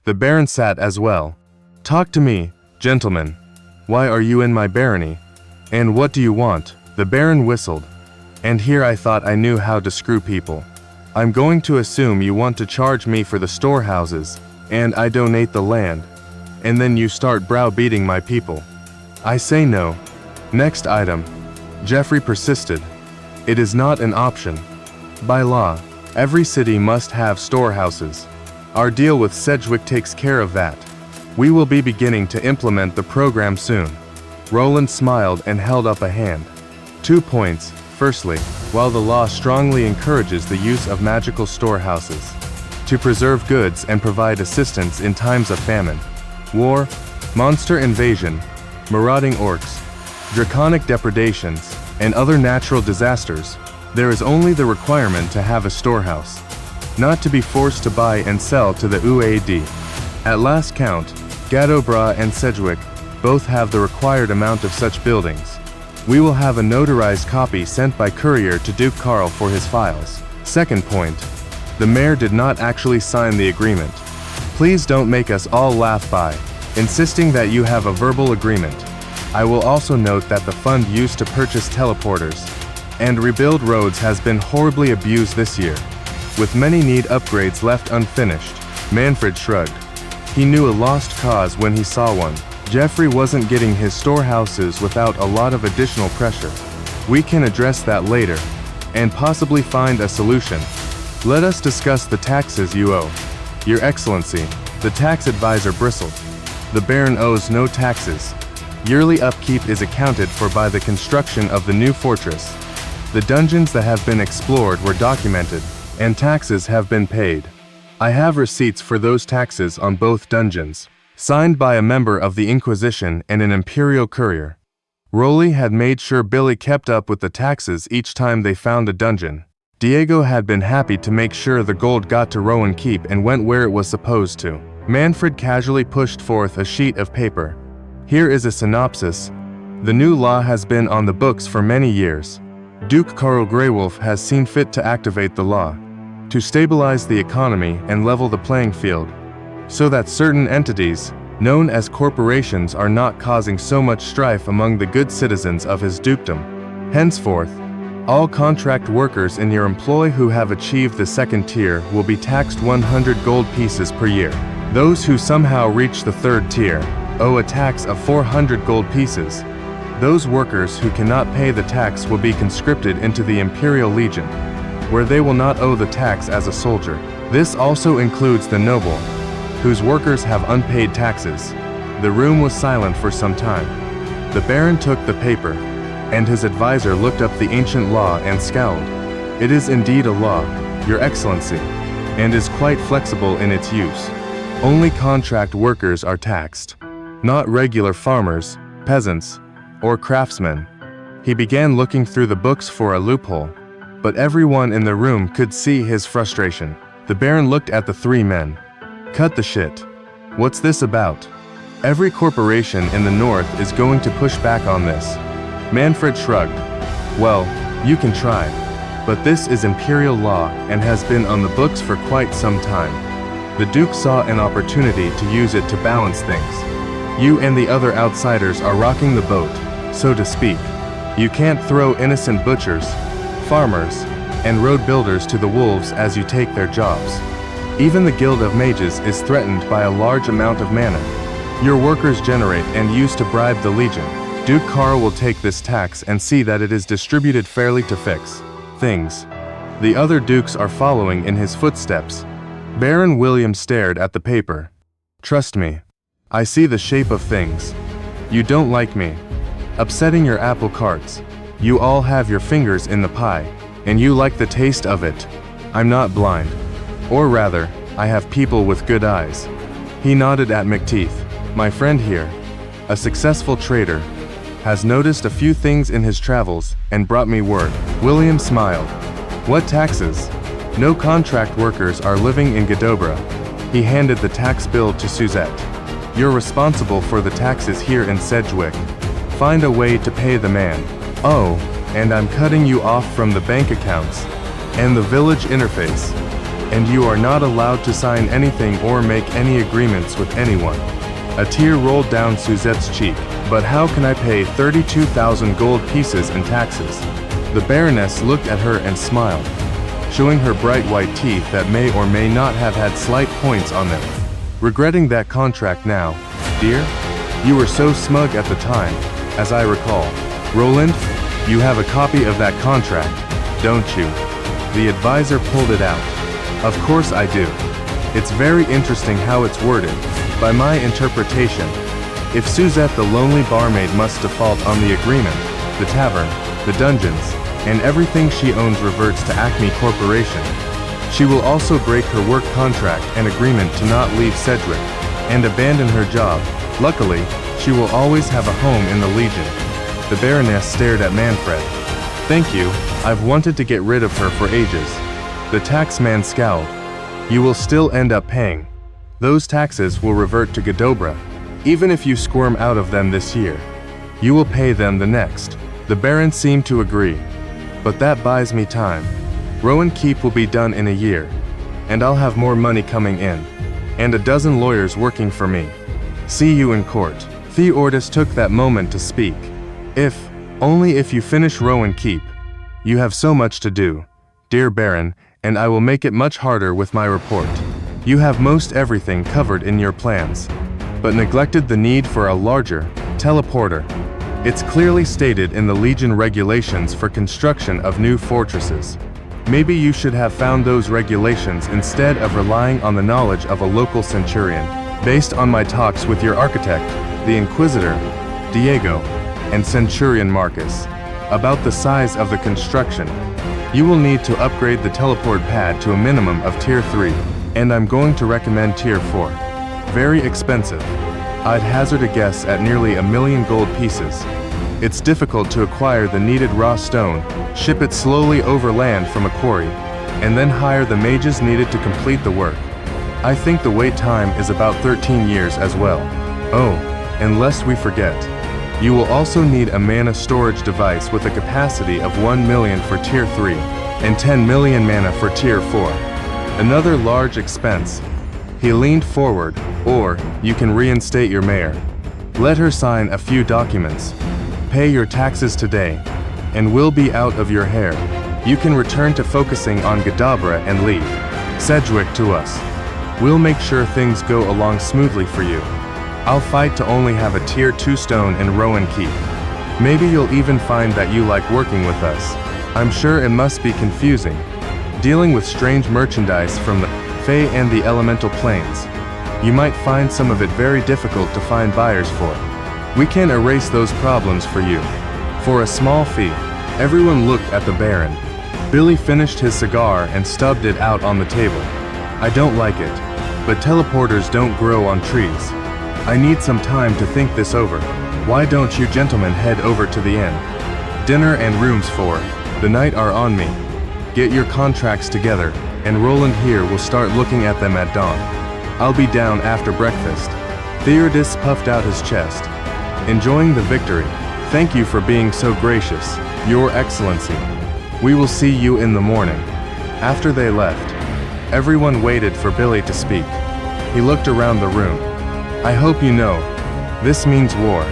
The Baron sat as well. "Talk to me, gentlemen. Why are you in my barony? And what do you want?" The Baron whistled. "And here I thought I knew how to screw people. I'm going to assume you want to charge me for the storehouses, and I donate the land. And then you start browbeating my people. I say no." "Next item." Jeffrey persisted. "It is not an option. By law, every city must have storehouses. Our deal with Sedgwick takes care of that. We will be beginning to implement the program soon." Roland smiled and held up a hand. 2 points. Firstly, while the law strongly encourages the use of magical storehouses to preserve goods and provide assistance in times of famine, war, monster invasion, marauding orcs, draconic depredations, and other natural disasters, there is only the requirement to have a storehouse, not to be forced to buy and sell to the UAD. At last count, Gadobra and Sedgwick both have the required amount of such buildings. We will have a notarized copy sent by courier to Duke Carl for his files. Second point, the mayor did not actually sign the agreement. Please don't make us all laugh by insisting that you have a verbal agreement. I will also note that the fund used to purchase teleporters and rebuild roads has been horribly abused this year, with many need upgrades left unfinished. Manfred shrugged. He knew a lost cause when he saw one. Jeffrey wasn't getting his storehouses without a lot of additional pressure. We can address that later, and possibly find a solution. Let us discuss the taxes you owe. Your Excellency, the tax advisor bristled. The Baron owes no taxes. Yearly upkeep is accounted for by the construction of the new fortress. The dungeons that have been explored were documented, and taxes have been paid. I have receipts for those taxes on both dungeons, signed by a member of the Inquisition and an Imperial courier. Rolly had made sure Billy kept up with the taxes each time they found a dungeon. Diego had been happy to make sure the gold got to Rowan Keep and went where it was supposed to. Manfred casually pushed forth a sheet of paper. Here is a synopsis. The new law has been on the books for many years. Duke Karl Greywolf has seen fit to activate the law to stabilize the economy and level the playing field, so that certain entities, known as corporations, are not causing so much strife among the good citizens of his dukedom. Henceforth, all contract workers in your employ who have achieved the second tier will be taxed 100 gold pieces per year. Those who somehow reach the third tier owe a tax of 400 gold pieces. Those workers who cannot pay the tax will be conscripted into the Imperial Legion, where they will not owe the tax as a soldier. This also includes the noble, whose workers have unpaid taxes. The room was silent for some time. The Baron took the paper, and his advisor looked up the ancient law and scowled. It is indeed a law, Your Excellency, and is quite flexible in its use. Only contract workers are taxed, not regular farmers, peasants, or craftsmen. He began looking through the books for a loophole, but everyone in the room could see his frustration. The Baron looked at the three men. Cut the shit. What's this about? Every corporation in the north is going to push back on this. Manfred shrugged. Well, you can try. But this is imperial law and has been on the books for quite some time. The Duke saw an opportunity to use it to balance things. You and the other outsiders are rocking the boat, so to speak. You can't throw innocent butchers, farmers, and road builders to the wolves as you take their jobs. Even the Guild of Mages is threatened by a large amount of mana. Your workers generate and use to bribe the Legion. Duke Karl will take this tax and see that it is distributed fairly to fix things. The other dukes are following in his footsteps. Baron William stared at the paper. Trust me. I see the shape of things. You don't like me upsetting your apple carts. You all have your fingers in the pie, and you like the taste of it. I'm not blind. Or rather, I have people with good eyes. He nodded at McTeeth. My friend here, a successful trader, has noticed a few things in his travels and brought me word. William smiled. What taxes? No contract workers are living in Gadobra. He handed the tax bill to Suzette. You're responsible for the taxes here in Sedgwick. Find a way to pay the man. Oh, and I'm cutting you off from the bank accounts and the village interface. and you are not allowed to sign anything or make any agreements with anyone. A tear rolled down Suzette's cheek. But how can I pay 32,000 gold pieces in taxes? The Baroness looked at her and smiled, showing her bright white teeth that may or may not have had slight points on them. Regretting that contract now, dear? You were so smug at the time, as I recall. Roland, you have a copy of that contract, don't you? The advisor pulled it out. Of course I do. It's very interesting how it's worded. By my interpretation, if Suzette the lonely barmaid must default on the agreement, the tavern, the dungeons, and everything she owns reverts to Acme Corporation, she will also break her work contract and agreement to not leave Sedgwick, and abandon her job. Luckily, she will always have a home in the Legion. The Baroness stared at Manfred. Thank you, I've wanted to get rid of her for ages. The taxman scowled. You will still end up paying. Those taxes will revert to Godobra. Even if you squirm out of them this year, you will pay them the next. The Baron seemed to agree. But that buys me time. Rowan Keep will be done in a year, and I'll have more money coming in, and a dozen lawyers working for me. See you in court. Theodis took that moment to speak. Only if you finish Rowan Keep. You have so much to do, dear Baron, and I will make it much harder with my report. You have most everything covered in your plans, but neglected the need for a larger teleporter. It's clearly stated in the Legion regulations for construction of new fortresses. Maybe you should have found those regulations instead of relying on the knowledge of a local centurion. Based on my talks with your architect, the Inquisitor, Diego, and Centurion Marcus, about the size of the construction, you will need to upgrade the teleport pad to a minimum of Tier 3, and I'm going to recommend Tier 4. Very expensive. I'd hazard a guess at nearly 1,000,000 gold pieces. It's difficult to acquire the needed raw stone, ship it slowly overland from a quarry, and then hire the mages needed to complete the work. I think the wait time is about 13 years as well. Oh, and lest we forget, you will also need a mana storage device with a capacity of 1 million for Tier 3, and 10 million mana for Tier 4. Another large expense. He leaned forward. Or, you can reinstate your mayor. Let her sign a few documents. Pay your taxes today, and we'll be out of your hair. You can return to focusing on Godobra and leave Sedgwick to us. We'll make sure things go along smoothly for you. I'll fight to only have a Tier 2 stone in Rowan Keep. Maybe you'll even find that you like working with us. I'm sure it must be confusing, dealing with strange merchandise from the Fae and the elemental planes. You might find some of it very difficult to find buyers for. We can erase those problems for you. For a small fee. Everyone looked at the Baron. Billy finished his cigar and stubbed it out on the table. I don't like it, but teleporters don't grow on trees. I need some time to think this over. Why don't you gentlemen head over to the inn? Dinner and rooms for the night are on me. Get your contracts together, and Roland here will start looking at them at dawn. I'll be down after breakfast. Theodis puffed out his chest, enjoying the victory. Thank you for being so gracious, Your Excellency. We will see you in the morning. After they left, everyone waited for Billy to speak. He looked around the room. I hope you know, this means war.